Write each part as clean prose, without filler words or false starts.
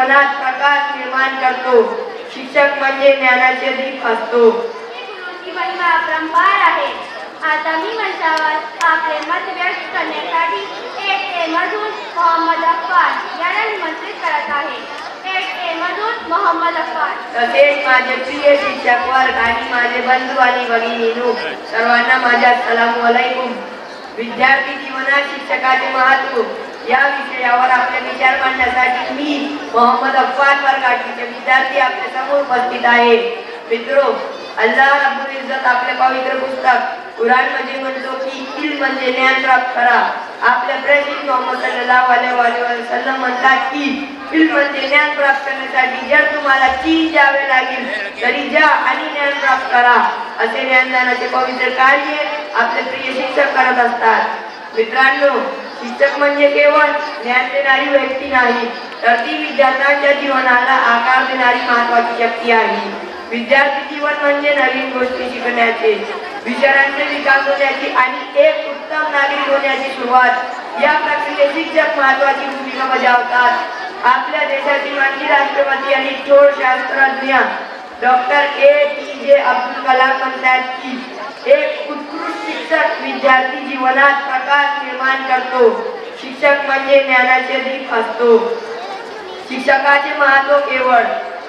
जीवनात प्रकाश निर्माण करतो. शिक्षक म्हणजे ज्ञानाचे दीप असतो. गुरुची महिमा अपरंपार आहे. आता मी मंचावर आपले मत व्यक्त करण्यासाठी एक मधून मोहम्मद अफान यांना निमंत्रित करत आहे. एक मधून मोहम्मद अफान. तसेच माझे प्रिय शिक्षक वर्ग आणि माझे बंधू आणि भगिनींनो, सर्वांना माझा अस्सलामु अलैकुम. विद्यार्थी जीवनात शिक्षकाचे महत्त्व या विषयावर आपले विचार मांडण्यासाठी मी मोहम्मद अफान वर्गाचे विद्यार्थी आपल्या समोर उपस्थित आहे. मित्रो, अल्लाह रब्बुल इज्जत आपले पवित्र पुस्तक कुराण मध्ये म्हणतो की इल्म म्हणजे ज्ञान प्राप्त करा. आपल्या प्रेषित मोहम्मद सल्लल्लाहु अलैहि वसल्लम म्हणतात की इल्म म्हणजे ज्ञान प्राप्त करण्यासाठी जर तुम्हाला चीन जावे लागेल तरी जा आणि ज्ञान प्राप्त करा. असे ज्ञानदानाचे पवित्र कार्य आपले प्रिय शिक्षक करत असतात. मित्रांनो, शिक्षक म्हणजे केवळ ज्ञान देणारी व्यक्ती नाही, तर ती विद्यार्थ्यांच्या जीवनाला आकार देणारी महत्त्वाची शक्ती आहे. विद्यार्थी जीवन म्हणजे नवीन गोष्टी शिकण्याचे, विचारांचे विकास होण्याची आणि एक उत्तम नागरिक होण्याची सुरुवात. या प्रक्रियेत शिक्षक महत्त्वाची भूमिका बजावतात. आपल्या देशाचे माजी राष्ट्रपती आणि थोर शास्त्रज्ञ डॉक्टर APJ अब्दुल कलाम म्हणतात की एक उत्कृष्ट शिक्षक विद्यार्थी जीवनात प्रकाश निर्माण करतो. शिक्षक म्हणजे ज्ञानाचे दीप असतो. शिक्षकाचे महत्त्व केवळ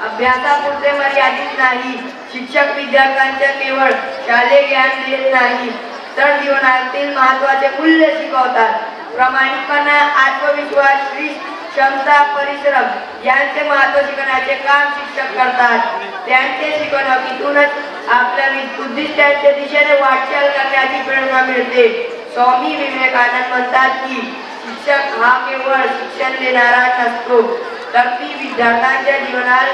अभ्यासापुरते मर्यादित नाही. शिक्षक विद्यार्थ्यांच्या केवळ शालेय ज्ञान देत नाही, तर जीवनातील महत्त्वाचे मूल्य शिकवतात. प्रामाणिकपणा, आत्मविश्वास, शिस्त, क्षमता, परिश्रम यांचे महत्त्व शिकण्याचे काम शिक्षक करतात. त्यांचे शिकवणुकीतूनच आपल्या उद्दिष्टांच्या दिशेने वाटचाल करण्याची प्रेरणा मिळते. स्वामी विवेकानंद म्हणतात की शिक्षक हा केवळ शिक्षण देणारा नसतो, तर ती विद्यार्थ्यांच्या जीवनाला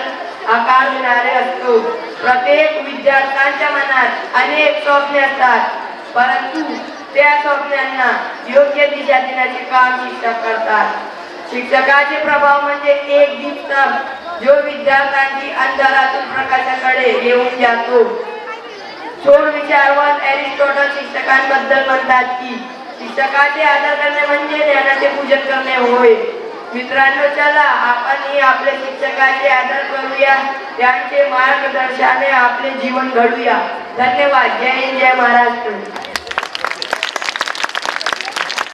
आकार देणारे असतो. प्रत्येक विद्यार्थ्यांच्या मनात अनेक स्वप्ने असतात, परंतु त्या स्वप्नांना योग्य दिशा देण्याचे काम शिक्षक करतात. शिक्षकाचे प्रभाव म्हणजे एक दीपस्तंभ जो विद्यार्थ्यांची अंधारातून प्रकाशाकडे घेऊन जातो. थोर विचारवाद एरिस्टॉटल शिक्षकांबद्दल म्हणतात की शिक्षकाचे आदर करणे म्हणजे ज्ञानाचे पूजन करणे होय. मित्रांनो, चला आपणही आपल्या शिक्षकाचे आदर करूया, त्यांचे मार्गदर्शनाने आपले जीवन घडूया. धन्यवाद. जय हिंद, जय महाराष्ट्र.